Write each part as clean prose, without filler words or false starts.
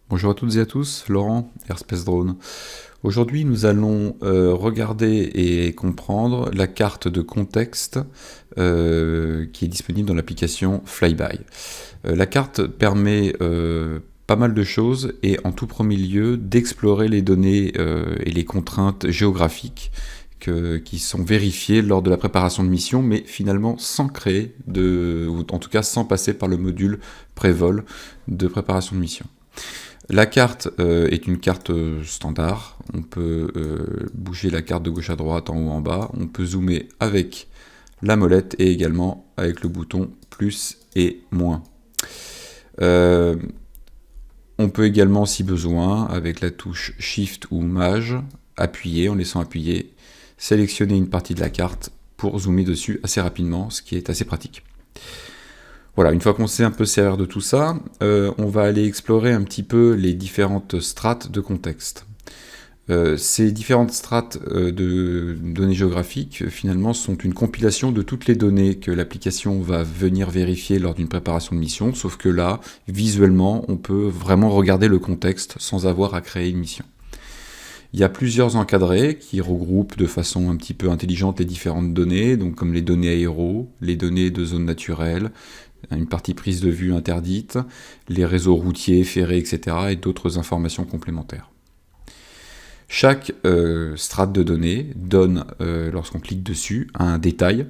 Bonjour à toutes et à tous, Laurent, Airspace Drone. Aujourd'hui, nous allons regarder et comprendre la carte de contexte qui est disponible dans l'application Flyby. La carte permet pas mal de choses et en tout premier lieu d'explorer les données et les contraintes géographiques qui sont vérifiées lors de la préparation de mission, mais finalement sans créer ou en tout cas sans passer par le module pré-vol de préparation de mission. La carte est une carte standard. On peut bouger la carte de gauche à droite, en haut, en bas. On peut zoomer avec la molette et également avec le bouton plus et moins. On peut également, si besoin, avec la touche Shift ou Maj, appuyer, en laissant appuyer, sélectionner une partie de la carte pour zoomer dessus assez rapidement, ce qui est assez pratique. Voilà, une fois qu'on sait un peu servir de tout ça, on va aller explorer un petit peu les différentes strates de contexte. Ces différentes strates de données géographiques, finalement, sont une compilation de toutes les données que l'application va venir vérifier lors d'une préparation de mission, sauf que là, visuellement, on peut vraiment regarder le contexte sans avoir à créer une mission. Il y a plusieurs encadrés qui regroupent de façon un petit peu intelligente les différentes données, donc comme les données aéro, les données de zone naturelle, une partie prise de vue interdite, les réseaux routiers, ferrés, etc. et d'autres informations complémentaires. Chaque strate de données donne, lorsqu'on clique dessus, un détail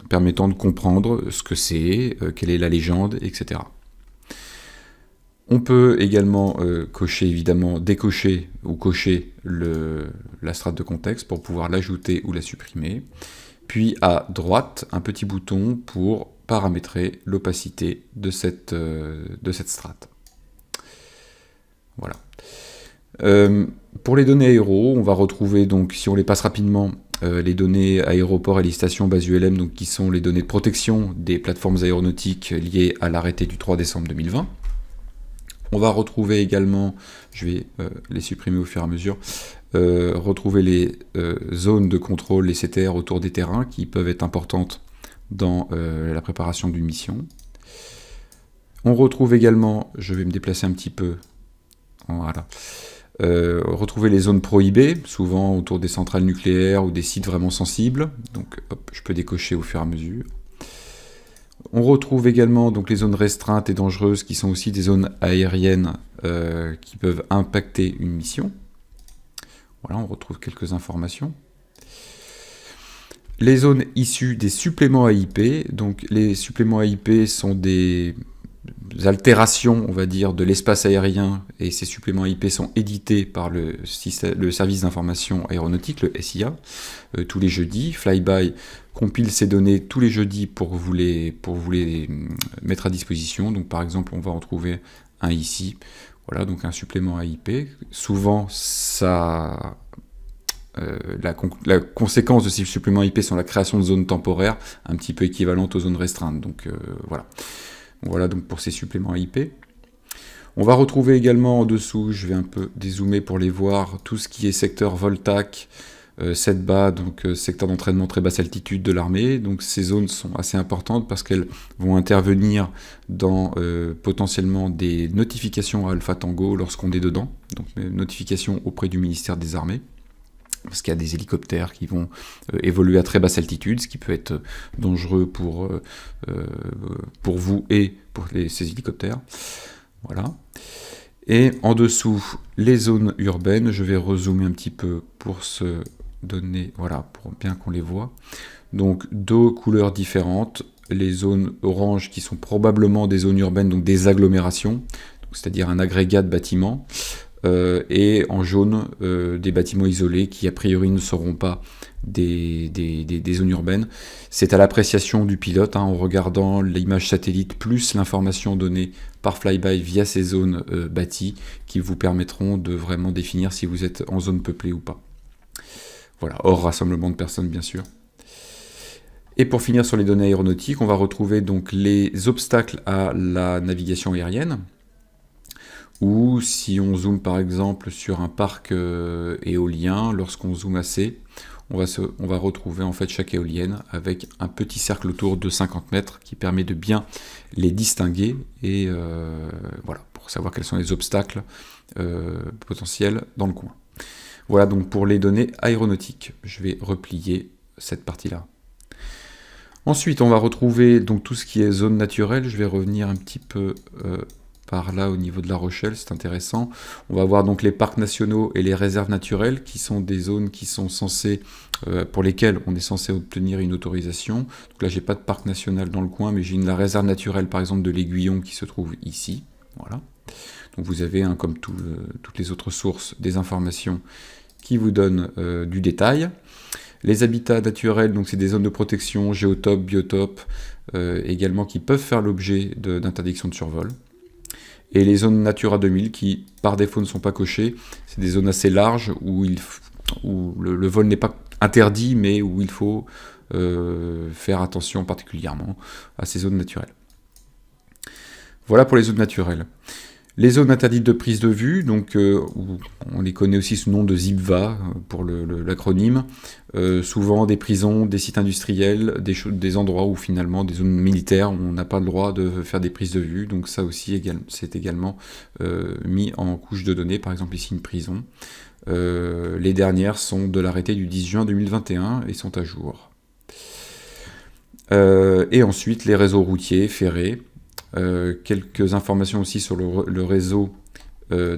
permettant de comprendre ce que c'est, quelle est la légende, etc. On peut également cocher, évidemment, décocher ou cocher la strate de contexte pour pouvoir l'ajouter ou la supprimer. Puis à droite, un petit bouton pour paramétrer l'opacité de cette strate. Voilà. Pour les données aéro, on va retrouver, donc, si on les passe rapidement, les données aéroports et les stations base ULM, donc, qui sont les données de protection des plateformes aéronautiques liées à l'arrêté du 3 décembre 2020. On va retrouver également, je vais les supprimer au fur et à mesure, retrouver les zones de contrôle, les CTR autour des terrains, qui peuvent être importantes dans la préparation d'une mission. On retrouve également, je vais me déplacer un petit peu, voilà, retrouver les zones prohibées, souvent autour des centrales nucléaires ou des sites vraiment sensibles, donc hop, je peux décocher au fur et à mesure. On retrouve également donc les zones restreintes et dangereuses qui sont aussi des zones aériennes qui peuvent impacter une mission. Voilà, on retrouve quelques informations. Les zones issues des suppléments AIP, donc les suppléments AIP sont des altérations, on va dire, de l'espace aérien, et ces suppléments AIP sont édités par le service d'information aéronautique, le SIA, tous les jeudis. Flyby compile ces données tous les jeudis pour vous les mettre à disposition. Donc par exemple, on va en trouver un ici. Voilà, donc un supplément AIP. Souvent, ça... la conséquence de ces suppléments IP sont la création de zones temporaires un petit peu équivalentes aux zones restreintes. Donc voilà. Voilà donc pour ces suppléments IP. On va retrouver également en dessous, je vais un peu dézoomer pour les voir, tout ce qui est secteur Voltac, 7BA, donc secteur d'entraînement très basse altitude de l'armée. Donc ces zones sont assez importantes parce qu'elles vont intervenir dans potentiellement des notifications à Alpha Tango lorsqu'on est dedans, donc notifications auprès du ministère des Armées, parce qu'il y a des hélicoptères qui vont évoluer à très basse altitude, ce qui peut être dangereux pour vous et pour ces hélicoptères. Voilà. Et en dessous, les zones urbaines, je vais rezoomer un petit peu pour se donner, voilà, pour bien qu'on les voit. Donc deux couleurs différentes, les zones orange qui sont probablement des zones urbaines, donc des agglomérations, c'est-à-dire un agrégat de bâtiments, et en jaune des bâtiments isolés qui a priori ne seront pas des zones urbaines. C'est à l'appréciation du pilote, en regardant l'image satellite plus l'information donnée par Flyby via ces zones bâties qui vous permettront de vraiment définir si vous êtes en zone peuplée ou pas. Voilà, hors rassemblement de personnes bien sûr. Et pour finir sur les données aéronautiques, on va retrouver donc les obstacles à la navigation aérienne. Ou si on zoome par exemple sur un parc éolien, lorsqu'on zoome assez, on va retrouver en fait chaque éolienne avec un petit cercle autour de 50 mètres qui permet de bien les distinguer et voilà, pour savoir quels sont les obstacles potentiels dans le coin. Voilà donc pour les données aéronautiques. Je vais replier cette partie-là. Ensuite, on va retrouver donc tout ce qui est zone naturelle. Je vais revenir un petit peu par là au niveau de La Rochelle, c'est intéressant. On va voir donc les parcs nationaux et les réserves naturelles, qui sont des zones qui sont censées, pour lesquelles on est censé obtenir une autorisation. Donc là, j'ai pas de parc national dans le coin, mais j'ai la réserve naturelle, par exemple, de l'Aiguillon qui se trouve ici. Voilà. Donc vous avez, comme toutes les autres sources, des informations qui vous donnent du détail. Les habitats naturels, donc c'est des zones de protection, géotopes, biotopes, également qui peuvent faire l'objet d'interdiction de survol. Et les zones Natura 2000 qui, par défaut, ne sont pas cochées, c'est des zones assez larges où le vol n'est pas interdit, mais où il faut faire attention particulièrement à ces zones naturelles. Voilà pour les zones naturelles. Les zones interdites de prise de vue, donc on les connaît aussi sous le nom de ZIPVA pour l'acronyme, souvent des prisons, des sites industriels, des endroits où finalement, des zones militaires, où on n'a pas le droit de faire des prises de vue, donc ça aussi c'est également mis en couche de données, par exemple ici une prison. Les dernières sont de l'arrêté du 10 juin 2021 et sont à jour. Et ensuite les réseaux routiers, ferrés. Quelques informations aussi sur le réseau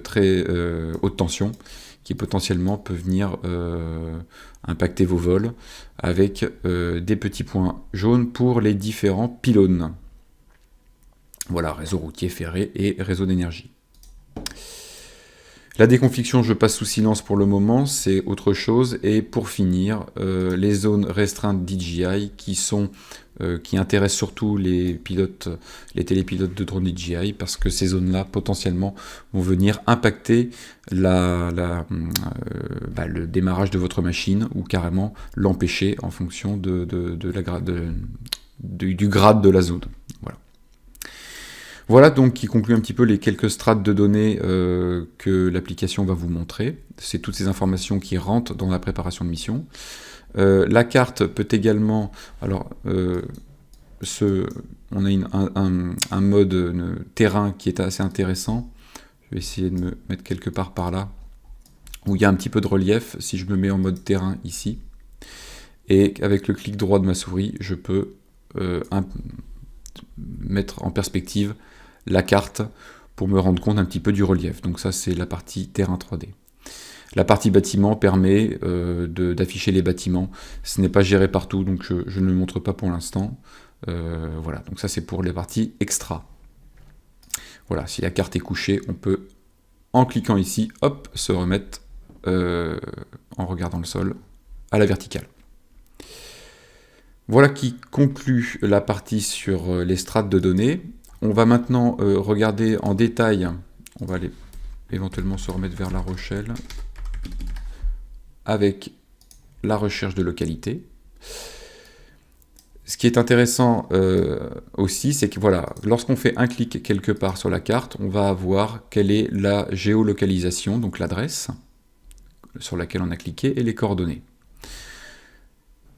très haute tension qui potentiellement peut venir impacter vos vols avec des petits points jaunes pour les différents pylônes. Voilà, réseau routier, ferré et réseau d'énergie. La déconfliction, je passe sous silence pour le moment, c'est autre chose. Et pour finir, les zones restreintes DJI qui intéressent surtout les télépilotes de drones DJI, parce que ces zones-là, potentiellement, vont venir impacter le démarrage de votre machine, ou carrément l'empêcher en fonction du grade de la zone. Voilà. Voilà donc qui conclut un petit peu les quelques strates de données que l'application va vous montrer. C'est toutes ces informations qui rentrent dans la préparation de mission. La carte peut également... Alors, on a un mode terrain qui est assez intéressant. Je vais essayer de me mettre quelque part par là, où il y a un petit peu de relief. Si je me mets en mode terrain ici, et avec le clic droit de ma souris, je peux mettre en perspective la carte pour me rendre compte un petit peu du relief. Donc ça, c'est la partie terrain 3D. La partie bâtiment permet d'afficher les bâtiments. Ce n'est pas géré partout, donc je ne le montre pas pour l'instant. Voilà, donc ça c'est pour les parties extra. Voilà, si la carte est couchée, on peut, en cliquant ici, hop, se remettre en regardant le sol à la verticale. Voilà qui conclut la partie sur les strates de données. On va maintenant regarder en détail, on va aller éventuellement se remettre vers La Rochelle, avec la recherche de localité. Ce qui est intéressant aussi, c'est que voilà, lorsqu'on fait un clic quelque part sur la carte, on va avoir quelle est la géolocalisation, donc l'adresse sur laquelle on a cliqué, et les coordonnées.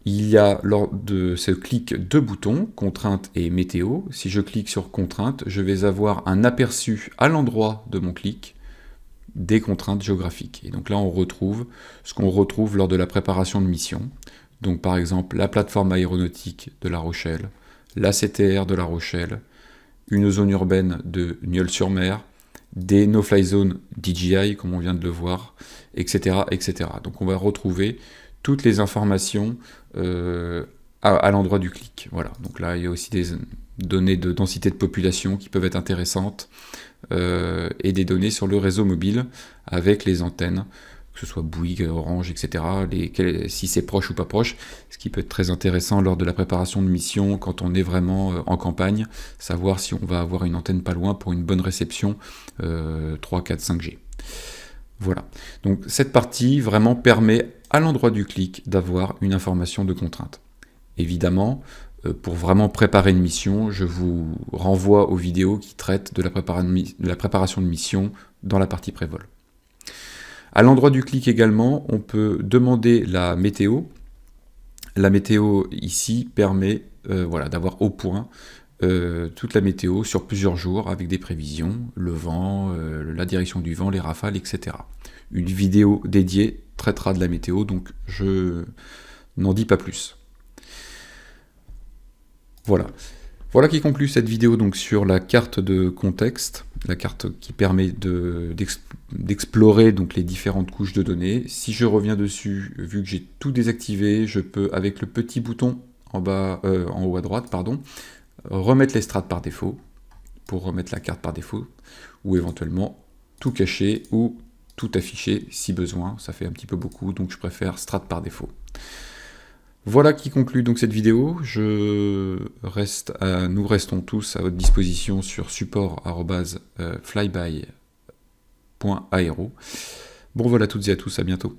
Il y a lors de ce clic deux boutons, contrainte et météo. Si je clique sur contrainte, je vais avoir un aperçu à l'endroit de mon clic des contraintes géographiques. Et donc là, on retrouve ce qu'on retrouve lors de la préparation de mission. Donc par exemple, la plateforme aéronautique de La Rochelle, la CTR de La Rochelle, une zone urbaine de Nieul-sur-Mer, des no-fly zones DJI, comme on vient de le voir, etc., etc. Donc on va retrouver toutes les informations à l'endroit du clic. Voilà. Donc là, il y a aussi des données de densité de population qui peuvent être intéressantes et des données sur le réseau mobile avec les antennes, que ce soit Bouygues, Orange, etc., si c'est proche ou pas proche, ce qui peut être très intéressant lors de la préparation de mission quand on est vraiment en campagne, savoir si on va avoir une antenne pas loin pour une bonne réception 3, 4, 5G. Voilà, donc cette partie vraiment permet à l'endroit du clic d'avoir une information de contrainte. Évidemment, pour vraiment préparer une mission, je vous renvoie aux vidéos qui traitent de la préparation de mission dans la partie prévol. À l'endroit du clic également, on peut demander la météo. La météo ici permet voilà, d'avoir au point toute la météo sur plusieurs jours avec des prévisions, le vent, la direction du vent, les rafales, etc. Une vidéo dédiée traitera de la météo, donc je n'en dis pas plus. Voilà. Voilà qui conclut cette vidéo donc sur la carte de contexte, la carte qui permet d'explorer donc les différentes couches de données. Si je reviens dessus, vu que j'ai tout désactivé, je peux avec le petit bouton en bas, en haut à droite, pardon, remettre les strates par défaut pour remettre la carte par défaut, ou éventuellement tout cacher ou tout afficher si besoin. Ça fait un petit peu beaucoup, donc je préfère strat par défaut. Voilà qui conclut donc cette vidéo. Nous restons tous à votre disposition sur support@flyby.aero. Bon voilà à toutes et à tous, à bientôt.